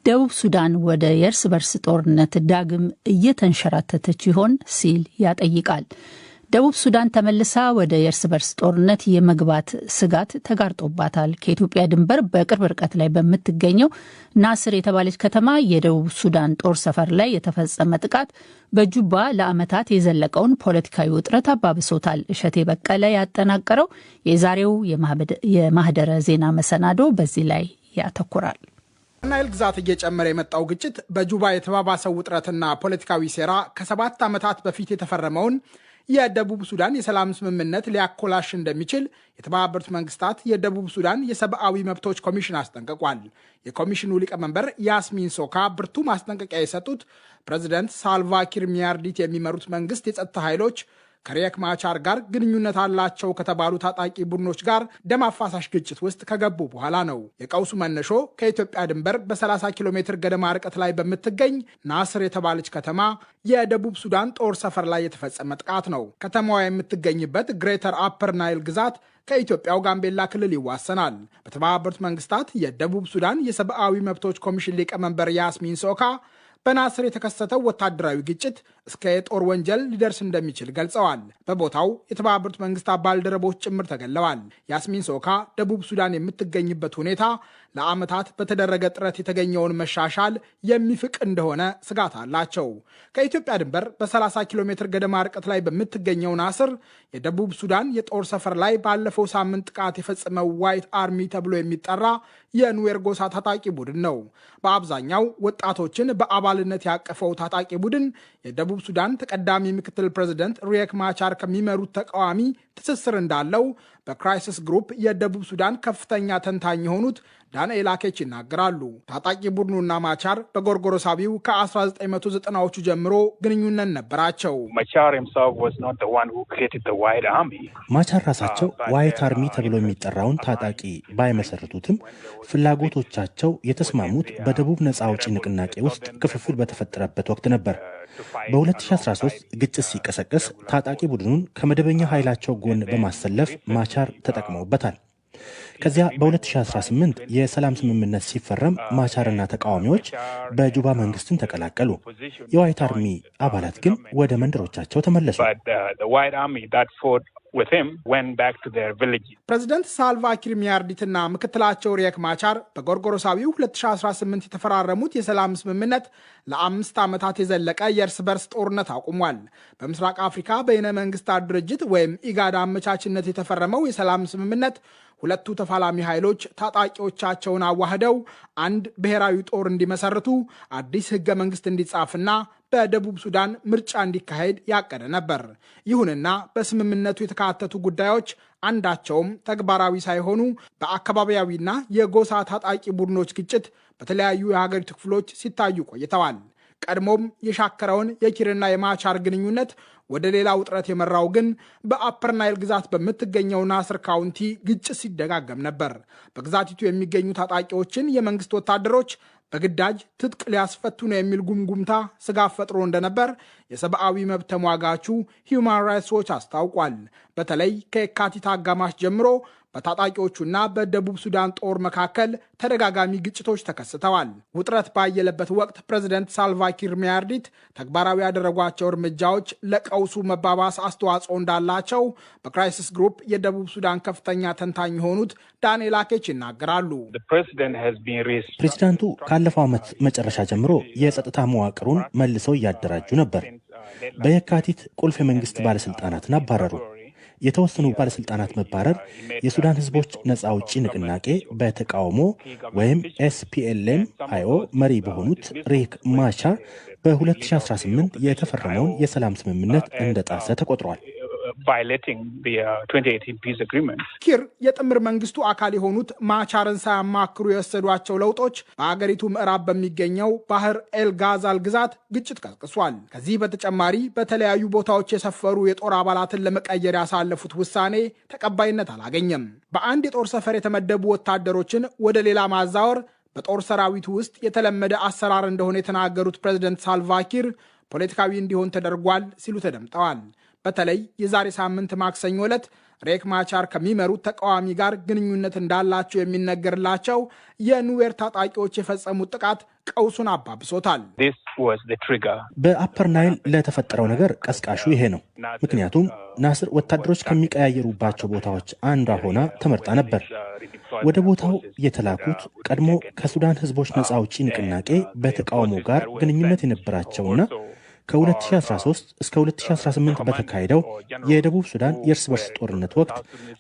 ደቡብ ሱዳን ወደ የእርስ በርስ ጦርነት ዳግም እየተንሸራተተች ይሆን ሲል ያጠይቃል። ደቡብ ሱዳን ተመልሳ ወደ የእርስ በርስ ጦርነት የመግባት ስጋት ተጋርጦባታል። ከኢትዮጵያ ድንበር በቅርብ ርቀት ላይ በምትገኘው ናስር የተባለች ከተማ የደቡብ ሱዳን ጦር ሰፈር ላይ የተፈጸመ ጥቃት በጁባ ለዓመታት የዘለቀውን ፖለቲካዊ ውጥረት አባብሶታል። እሸቴ በቀለ ያጠናቀረው የዛሬው የማህደረ ዜና መሰናዶ በዚህ ላይ ያተኩራል። ናይል ግዛት እየጨመረ የመጣው ግጭት በጁባ የተባባሰው ውጥረትና ፖለቲካዊ ሴራ ከ7 ዓመታት በፊት የተፈረመውን የደቡብ ሱዳን የሰላም ስምምነት ሊያኮላሽ እንደሚችል የተባበሩት መንግስታት የደቡብ ሱዳን የሰብአዊ መብቶች ኮሚሽን አስጠንቅቋል። የኮሚሽኑ ሊቀመንበር ያስሚን ሶካ ብርቱ ማስጠንቀቂያ የሰጡት ፕሬዚደንት ሳልቫ ኪር ማያርዲት የሚመሩት መንግስት የጸጥታ ኃይሎች ከሪየክ ማቻር ጋር ግንኙነት አላቸው ከተባሉ ታጣቂ ቡድኖች ጋር ደም አፋሳሽ ግጭት ውስጥ ከገቡ በኋላ ነው። የቀውሱ መነሾ ከኢትዮጵያ ድንበር በ30 ኪሎ ሜትር ገደማ ርቀት ላይ በምትገኝ ናስር የተባለች ከተማ የደቡብ ሱዳን ጦር ሰፈር ላይ የተፈጸመ ጥቃት ነው። ከተማዋ የምትገኝበት ግሬተር አፐር ናይል ግዛት ከኢትዮጵያው ጋምቤላ ክልል ይዋሰናል። በተባበሩት መንግስታት የደቡብ ሱዳን የሰብአዊ መብቶች ኮሚሽን ሊቀመንበር ያስሚን ሶካ በናስር የተከሰተው ወታደራዊ ግጭት እስከ የጦር ወንጀል ሊደርስ እንደሚችል ገልጸዋል። በቦታው የተባበሩት መንግስታት ባልደረቦች ጭምር ተገለዋል። ያስሚን ሶካ ደቡብ ሱዳን የምትገኝበት ሁኔታ ለዓመታት በተደረገ ጥረት የተገኘውን መሻሻል የሚፍቅ እንደሆነ ስጋት አላቸው። ከኢትዮጵያ ድንበር በ30 ኪሎ ሜትር ገደማ ርቀት ላይ በምትገኘው ናስር የደቡብ ሱዳን የጦር ሰፈር ላይ ባለፈው ሳምንት ጥቃት የፈጸመው ዋይት አርሚ ተብሎ የሚጠራ የኑዌር ጎሳ ታጣቂ ቡድን ነው። በአብዛኛው ወጣቶችን በአባልነት ያቀፈው ታጣቂ ቡድን የደቡብ ሱዳን ተቀዳሚ ምክትል ፕሬዚደንት ሪየክ ማቻር ከሚመሩት ተቃዋሚ ትስስር እንዳለው በክራይሲስ ግሩፕ የደቡብ ሱዳን ከፍተኛ ተንታኝ የሆኑት ዳንኤል አኬች ይናገራሉ። ታጣቂ ቡድኑና ማቻር በጎርጎሮሳቢው ከ1990ዎቹ ጀምሮ ግንኙነት ነበራቸው። ማቻር ራሳቸው ዋይት አርሚ ተብሎ የሚጠራውን ታጣቂ ባይመሰርቱትም ፍላጎቶቻቸው የተስማሙት በደቡብ ነፃ አውጪ ንቅናቄ ውስጥ ክፍፍል በተፈጠረበት ወቅት ነበር። በ2013 ግጭት ሲቀሰቀስ ታጣቂ ቡድኑን ከመደበኛ ኃይላቸው ጎን በማሰለፍ ማቻር ተጠቅመውበታል። ከዚያ በ2018 የሰላም ስምምነት ሲፈረም ማቻርና ተቃዋሚዎች በጁባ መንግስትን ተቀላቀሉ። የዋይት አርሚ አባላት ግን ወደ መንደሮቻቸው ተመለሱ። ፕሬዚደንት ሳልቫ ኪር ማያርዲትና ምክትላቸው ሪየክ ማቻር በጎርጎሮሳዊው 2018 የተፈራረሙት የሰላም ስምምነት ለ5 ዓመታት የዘለቀ የእርስ በርስ ጦርነት አቁሟል። በምስራቅ አፍሪካ በይነ መንግስታት ድርጅት ወይም ኢጋድ አመቻችነት የተፈረመው የሰላም ስምምነት ሁለቱ ተፋላሚ ኃይሎች ታጣቂዎቻቸውን አዋህደው አንድ ብሔራዊ ጦር እንዲመሰርቱ፣ አዲስ ህገ መንግስት እንዲጻፍና በደቡብ ሱዳን ምርጫ እንዲካሄድ ያቀደ ነበር። ይሁንና በስምምነቱ የተካተቱ ጉዳዮች አንዳቸውም ተግባራዊ ሳይሆኑ በአካባቢያዊና የጎሳ ታጣቂ ቡድኖች ግጭት በተለያዩ የሀገሪቱ ክፍሎች ሲታዩ ቆይተዋል። ቀድሞም የሻከረውን የኪርና የማቻር ግንኙነት ወደ ሌላ ውጥረት የመራው ግን በአፐር ናይል ግዛት በምትገኘው ናስር ካውንቲ ግጭት ሲደጋገም ነበር። በግዛቲቱ የሚገኙ ታጣቂዎችን የመንግስት ወታደሮች በግዳጅ ትጥቅ ሊያስፈቱ ነው የሚል ጉምጉምታ ስጋት ፈጥሮ እንደነበር የሰብአዊ መብት ተሟጋቹ ሂውማን ራይትስ ዎች አስታውቋል። በተለይ ከየካቲት አጋማሽ ጀምሮ በታጣቂዎቹና በደቡብ ሱዳን ጦር መካከል ተደጋጋሚ ግጭቶች ተከስተዋል። ውጥረት ባየለበት ወቅት ፕሬዚደንት ሳልቫ ኪር ማያርዲት ተግባራዊ ያደረጓቸው እርምጃዎች ለቀውሱ መባባስ አስተዋጽኦ እንዳላቸው በክራይሲስ ግሩፕ የደቡብ ሱዳን ከፍተኛ ተንታኝ የሆኑት ዳንኤል አኬች ይናገራሉ። ፕሬዚዳንቱ ካለፈው ዓመት መጨረሻ ጀምሮ የጸጥታ መዋቅሩን መልሰው እያደራጁ ነበር። በየካቲት ቁልፍ የመንግስት ባለስልጣናትን አባረሩ። የተወሰኑ ባለስልጣናት መባረር የሱዳን ህዝቦች ነፃ አውጪ ንቅናቄ በተቃውሞ ወይም SPLM-IO መሪ በሆኑት ሪየክ ማቻር በ2018 የተፈረመውን የሰላም ስምምነት እንደጣሰ ተቆጥሯል። ኪር የጥምር መንግስቱ አካል የሆኑት ማቻርን ሳያማክሩ የወሰዷቸው ለውጦች በአገሪቱ ምዕራብ በሚገኘው ባህር ኤልጋዛል ግዛት ግጭት ቀስቅሷል። ከዚህ በተጨማሪ በተለያዩ ቦታዎች የሰፈሩ የጦር አባላትን ለመቀየር ያሳለፉት ውሳኔ ተቀባይነት አላገኘም። በአንድ የጦር ሰፈር የተመደቡ ወታደሮችን ወደ ሌላ ማዛወር በጦር ሰራዊቱ ውስጥ የተለመደ አሰራር እንደሆነ የተናገሩት ፕሬዚደንት ሳልቫ ኪር ፖለቲካዊ እንዲሆን ተደርጓል ሲሉ ተደምጠዋል። በተለይ የዛሬ ሳምንት ማክሰኞ ዕለት ሬክ ማቻር ከሚመሩት ተቃዋሚ ጋር ግንኙነት እንዳላቸው የሚነገርላቸው የኑዌር ታጣቂዎች የፈጸሙት ጥቃት ቀውሱን አባብሶታል። በአፐር ናይል ለተፈጠረው ነገር ቀስቃሹ ይሄ ነው። ምክንያቱም ናስር ወታደሮች ከሚቀያየሩባቸው ቦታዎች አንዷ ሆና ተመርጣ ነበር። ወደ ቦታው የተላኩት ቀድሞ ከሱዳን ህዝቦች ነፃ አውጪ ንቅናቄ በተቃውሞ ጋር ግንኙነት የነበራቸውና ከ2013 እስከ 2018 በተካሄደው የደቡብ ሱዳን የእርስ በርስ ጦርነት ወቅት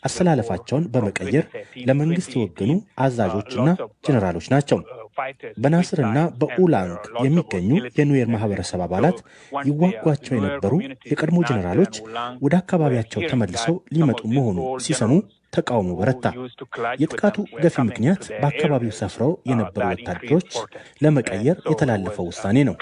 አሰላለፋቸውን በመቀየር ለመንግስት የወገኑ አዛዦችና ጀነራሎች ናቸው። በናስርና በኡላንግ የሚገኙ የኑዌር ማህበረሰብ አባላት ይዋጓቸው የነበሩ የቀድሞ ጀነራሎች ወደ አካባቢያቸው ተመልሰው ሊመጡ መሆኑ ሲሰሙ ተቃውሞ በረታ። የጥቃቱ ገፊ ምክንያት በአካባቢው ሰፍረው የነበሩ ወታደሮች ለመቀየር የተላለፈው ውሳኔ ነው።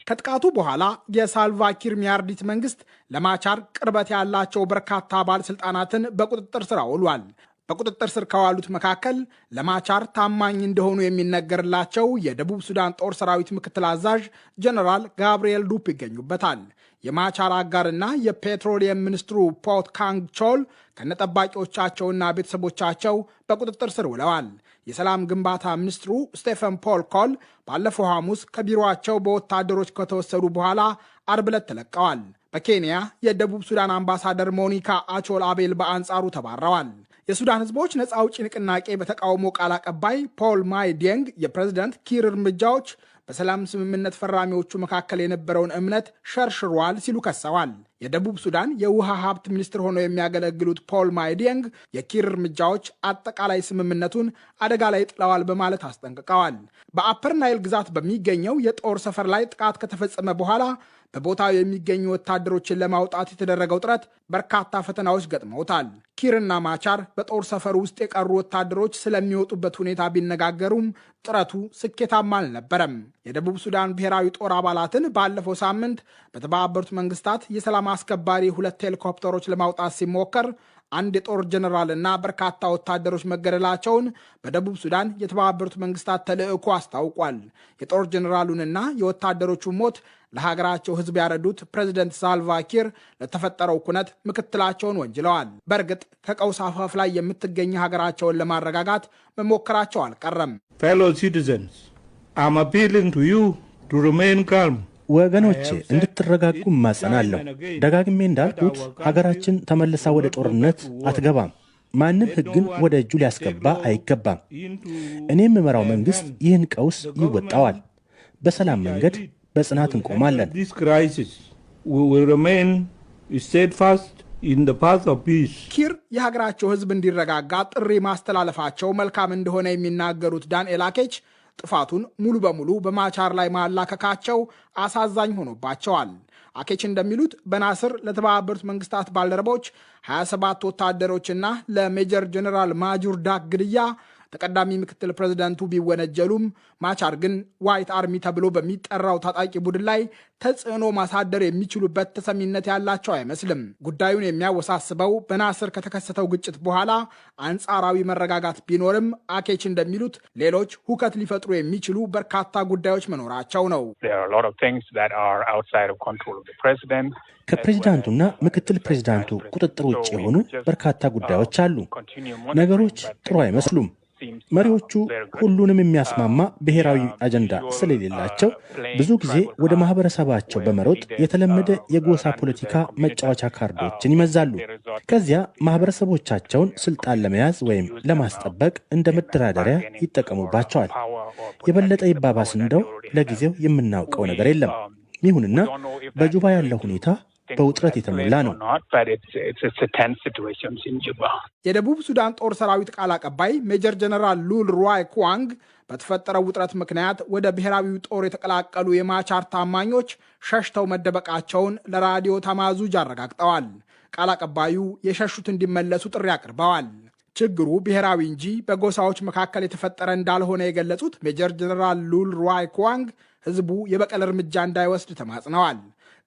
ከጥቃቱ በኋላ የሳልቫኪር ሚያርዲት መንግስት ለማቻር ቅርበት ያላቸው በርካታ ባለስልጣናትን በቁጥጥር ስር አውሏል። በቁጥጥር ስር ከዋሉት መካከል ለማቻር ታማኝ እንደሆኑ የሚነገርላቸው የደቡብ ሱዳን ጦር ሰራዊት ምክትል አዛዥ ጀነራል ጋብርኤል ዱፕ ይገኙበታል። የማቻር አጋርና የፔትሮሊየም ሚኒስትሩ ፖት ካንግ ቾል ከነጠባቂዎቻቸውና ቤተሰቦቻቸው በቁጥጥር ስር ውለዋል። የሰላም ግንባታ ሚኒስትሩ ስቴፈን ፖል ኮል ባለፈው ሐሙስ ከቢሮአቸው በወታደሮች ከተወሰዱ በኋላ አርብ ዕለት ተለቀዋል። በኬንያ የደቡብ ሱዳን አምባሳደር ሞኒካ አቾል አቤል በአንጻሩ ተባረዋል። የሱዳን ህዝቦች ነፃ አውጪ ንቅናቄ በተቃውሞ ቃል አቀባይ ፖል ማይ ዲንግ የፕሬዝዳንት ኪር እርምጃዎች በሰላም ስምምነት ፈራሚዎቹ መካከል የነበረውን እምነት ሸርሽሯል ሲሉ ከሰዋል። የደቡብ ሱዳን የውሃ ሀብት ሚኒስትር ሆነው የሚያገለግሉት ፖል ማይ ዲንግ የኪር እርምጃዎች አጠቃላይ ስምምነቱን አደጋ ላይ ጥለዋል በማለት አስጠንቅቀዋል። በአፐር ናይል ግዛት በሚገኘው የጦር ሰፈር ላይ ጥቃት ከተፈጸመ በኋላ በቦታው የሚገኙ ወታደሮችን ለማውጣት የተደረገው ጥረት በርካታ ፈተናዎች ገጥመውታል። ኪርና ማቻር በጦር ሰፈር ውስጥ የቀሩ ወታደሮች ስለሚወጡበት ሁኔታ ቢነጋገሩም ጥረቱ ስኬታማ አልነበረም። የደቡብ ሱዳን ብሔራዊ ጦር አባላትን ባለፈው ሳምንት በተባበሩት መንግስታት የሰላም አስከባሪ 2 ሄሊኮፕተሮች ለማውጣት ሲሞከር አንድ የጦር ጀነራልና በርካታ ወታደሮች መገደላቸውን በደቡብ ሱዳን የተባበሩት መንግስታት ተልዕኮ አስታውቋል። የጦር ጀነራሉንና የወታደሮቹ ሞት ለሀገራቸው ህዝብ ያረዱት ፕሬዝደንት ሳልቫኪር ለተፈጠረው ኩነት ምክትላቸውን ወንጅለዋል። በእርግጥ ከቀውስ አፋፍ ላይ የምትገኝ ሀገራቸውን ለማረጋጋት መሞከራቸው አልቀረም። Fellow citizens, I'm appealing to you to remain calm. ወገኖቼ እንድትረጋጉ ማጸናለሁ። ደጋግሜ እንዳልኩት ሀገራችን ተመልሳ ወደ ጦርነት አትገባም። ማንም ህግን ወደ እጁ ሊያስገባ አይገባም። እኔ የምመራው መንግስት ይህን ቀውስ ይወጣዋል። በሰላም መንገድ በጽናት እንቆማለን። ኪር የሀገራቸው ህዝብ እንዲረጋጋ ጥሪ ማስተላለፋቸው መልካም እንደሆነ የሚናገሩት ዳንኤል አኬች ጥፋቱን ሙሉ በሙሉ በማቻር ላይ ማላከካቸው አሳዛኝ ሆኖባቸዋል። አኬች እንደሚሉት በናስር ለተባበሩት መንግስታት ባልደረቦች 27 ወታደሮችና ለሜጀር ጀነራል ማጁር ዳክ ግድያ ተቀዳሚ ምክትል ፕሬዝዳንቱ ቢወነጀሉም ማቻር ግን ዋይት አርሚ ተብሎ በሚጠራው ታጣቂ ቡድን ላይ ተጽዕኖ ማሳደር የሚችሉበት ተሰሚነት ያላቸው አይመስልም። ጉዳዩን የሚያወሳስበው በናስር ከተከሰተው ግጭት በኋላ አንጻራዊ መረጋጋት ቢኖርም አኬች እንደሚሉት ሌሎች ሁከት ሊፈጥሩ የሚችሉ በርካታ ጉዳዮች መኖራቸው ነው። ከፕሬዝዳንቱና ምክትል ፕሬዝዳንቱ ቁጥጥር ውጭ የሆኑ በርካታ ጉዳዮች አሉ። ነገሮች ጥሩ አይመስሉም። መሪዎቹ ሁሉንም የሚያስማማ ብሔራዊ አጀንዳ ስለሌላቸው ብዙ ጊዜ ወደ ማህበረሰባቸው በመሮጥ የተለመደ የጎሳ ፖለቲካ መጫወቻ ካርዶችን ይመዛሉ። ከዚያ ማህበረሰቦቻቸውን ስልጣን ለመያዝ ወይም ለማስጠበቅ እንደ መደራደሪያ ይጠቀሙባቸዋል። የበለጠ ይባባስ እንደው ለጊዜው የምናውቀው ነገር የለም። ይሁንና በጁባ ያለው ሁኔታ በውጥረት የተሞላ ነው። የደቡብ ሱዳን ጦር ሰራዊት ቃል አቀባይ ሜጀር ጀነራል ሉል ሩዋይ ኩዋንግ በተፈጠረው ውጥረት ምክንያት ወደ ብሔራዊው ጦር የተቀላቀሉ የማቻር ታማኞች ሸሽተው መደበቃቸውን ለራዲዮ ታማዙጅ አረጋግጠዋል። ቃል አቀባዩ የሸሹት እንዲመለሱ ጥሪ አቅርበዋል። ችግሩ ብሔራዊ እንጂ በጎሳዎች መካከል የተፈጠረ እንዳልሆነ የገለጹት ሜጀር ጀነራል ሉል ሩዋይ ኩዋንግ ህዝቡ የበቀል እርምጃ እንዳይወስድ ተማጽነዋል።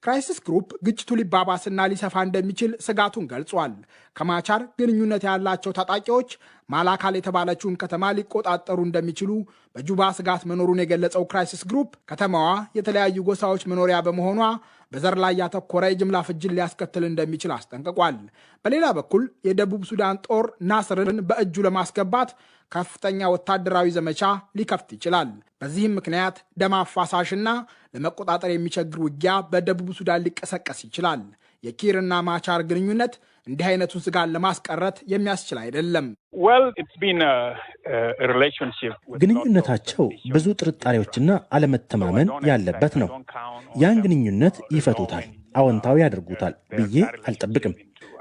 ክራይሲስ ግሩፕ ግጭቱ ሊባባስና ሊሰፋ እንደሚችል ስጋቱን ገልጿል። ከማቻር ግንኙነት ያላቸው ታጣቂዎች ማላካል የተባለችውን ከተማ ሊቆጣጠሩ እንደሚችሉ በጁባ ስጋት መኖሩን የገለጸው ክራይሲስ ግሩፕ ከተማዋ የተለያዩ ጎሳዎች መኖሪያ በመሆኗ በዘር ላይ ያተኮረ የጅምላ ፍጅን ሊያስከትል እንደሚችል አስጠንቅቋል። በሌላ በኩል የደቡብ ሱዳን ጦር ናስርን በእጁ ለማስገባት ከፍተኛ ወታደራዊ ዘመቻ ሊከፍት ይችላል። በዚህም ምክንያት ደም አፋሳሽና ለመቆጣጠር የሚቸግር ውጊያ በደቡብ ሱዳን ሊቀሰቀስ ይችላል። የኪርና ማቻር ግንኙነት እንዲህ አይነቱን ስጋት ለማስቀረት የሚያስችል አይደለም። ግንኙነታቸው ብዙ ጥርጣሬዎችና አለመተማመን ያለበት ነው። ያን ግንኙነት ይፈቱታል፣ አዎንታዊ ያደርጉታል ብዬ አልጠብቅም።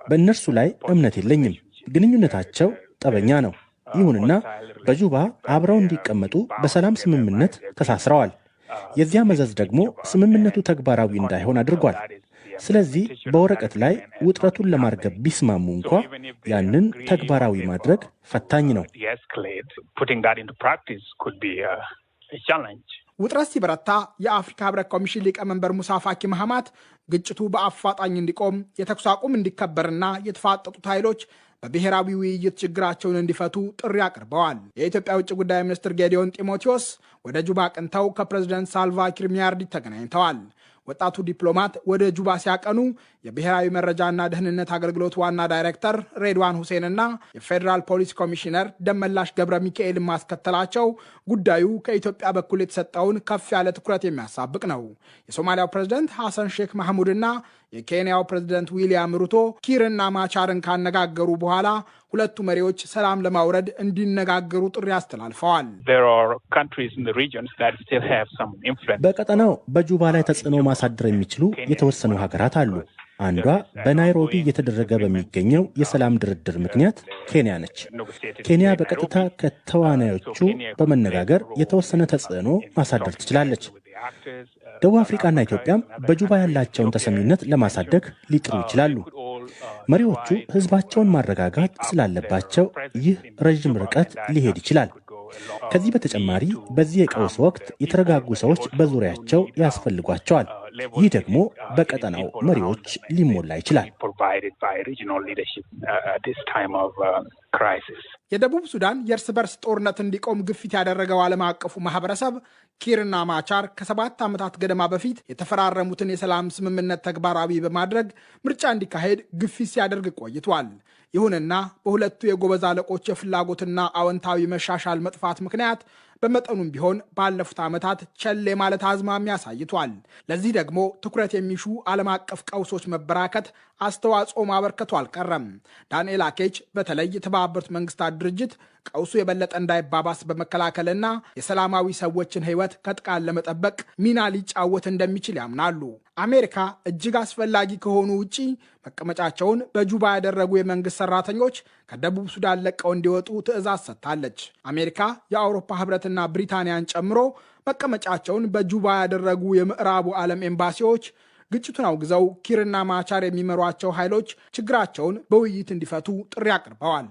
በእነርሱ ላይ እምነት የለኝም። ግንኙነታቸው ጠበኛ ነው። ይሁንና በጁባ አብረው እንዲቀመጡ በሰላም ስምምነት ተሳስረዋል። የዚያ መዘዝ ደግሞ ስምምነቱ ተግባራዊ እንዳይሆን አድርጓል። ስለዚህ በወረቀት ላይ ውጥረቱን ለማርገብ ቢስማሙ እንኳ ያንን ተግባራዊ ማድረግ ፈታኝ ነው። ውጥረት ሲበረታ የአፍሪካ ህብረት ኮሚሽን ሊቀመንበር ሙሳ ፋኪ መሐማት ግጭቱ በአፋጣኝ እንዲቆም፣ የተኩስ አቁም እንዲከበርና የተፋጠጡት ኃይሎች በብሔራዊ ውይይት ችግራቸውን እንዲፈቱ ጥሪ አቅርበዋል። የኢትዮጵያ ውጭ ጉዳይ ሚኒስትር ጌዲዮን ጢሞቴዎስ ወደ ጁባ አቅንተው ከፕሬዝደንት ሳልቫ ኪር ማያርዲት ተገናኝተዋል። ወጣቱ ዲፕሎማት ወደ ጁባ ሲያቀኑ የብሔራዊ መረጃና ደህንነት አገልግሎት ዋና ዳይሬክተር ሬድዋን ሁሴንና የፌዴራል ፖሊስ ኮሚሽነር ደመላሽ ገብረ ሚካኤል ማስከተላቸው ጉዳዩ ከኢትዮጵያ በኩል የተሰጠውን ከፍ ያለ ትኩረት የሚያሳብቅ ነው። የሶማሊያው ፕሬዝደንት ሐሰን ሼክ ማህሙድና የኬንያው ፕሬዝደንት ዊሊያም ሩቶ ኪርና ማቻርን ካነጋገሩ በኋላ ሁለቱ መሪዎች ሰላም ለማውረድ እንዲነጋገሩ ጥሪ አስተላልፈዋል። በቀጠናው በጁባ ላይ ተጽዕኖ ማሳደር የሚችሉ የተወሰኑ ሀገራት አሉ። አንዷ በናይሮቢ እየተደረገ በሚገኘው የሰላም ድርድር ምክንያት ኬንያ ነች። ኬንያ በቀጥታ ከተዋናዮቹ በመነጋገር የተወሰነ ተጽዕኖ ማሳደር ትችላለች። ደቡብ አፍሪካና ኢትዮጵያም በጁባ ያላቸውን ተሰሚነት ለማሳደግ ሊጥሩ ይችላሉ። መሪዎቹ ሕዝባቸውን ማረጋጋት ስላለባቸው ይህ ረዥም ርቀት ሊሄድ ይችላል። ከዚህ በተጨማሪ በዚህ የቀውስ ወቅት የተረጋጉ ሰዎች በዙሪያቸው ያስፈልጓቸዋል። ይህ ደግሞ በቀጠናው መሪዎች ሊሞላ ይችላል። የደቡብ ሱዳን የእርስ በርስ ጦርነት እንዲቆም ግፊት ያደረገው ዓለም አቀፉ ማህበረሰብ ኪርና ማቻር ከ7 ዓመታት ገደማ በፊት የተፈራረሙትን የሰላም ስምምነት ተግባራዊ በማድረግ ምርጫ እንዲካሄድ ግፊት ሲያደርግ ቆይቷል። ይሁንና በሁለቱ የጎበዝ አለቆች የፍላጎትና አዎንታዊ መሻሻል መጥፋት ምክንያት በመጠኑም ቢሆን ባለፉት ዓመታት ቸል ማለት አዝማሚያ አሳይቷል። ለዚህ ደግሞ ትኩረት የሚሹ ዓለም አቀፍ ቀውሶች መበራከት አስተዋጽኦ ማበርከቱ አልቀረም። ዳንኤል አኬች በተለይ የተባበሩት መንግስታት ድርጅት ቀውሱ የበለጠ እንዳይባባስ በመከላከልና የሰላማዊ ሰዎችን ሕይወት ከጥቃት ለመጠበቅ ሚና ሊጫወት እንደሚችል ያምናሉ። አሜሪካ እጅግ አስፈላጊ ከሆኑ ውጪ መቀመጫቸውን በጁባ ያደረጉ የመንግስት ሰራተኞች ከደቡብ ሱዳን ለቀው እንዲወጡ ትዕዛዝ ሰጥታለች። አሜሪካ የአውሮፓ ህብረትና ብሪታንያን ጨምሮ መቀመጫቸውን በጁባ ያደረጉ የምዕራቡ ዓለም ኤምባሲዎች ግጭቱን አውግዘው ኪርና ማቻር የሚመሯቸው ኃይሎች ችግራቸውን በውይይት እንዲፈቱ ጥሪ አቅርበዋል።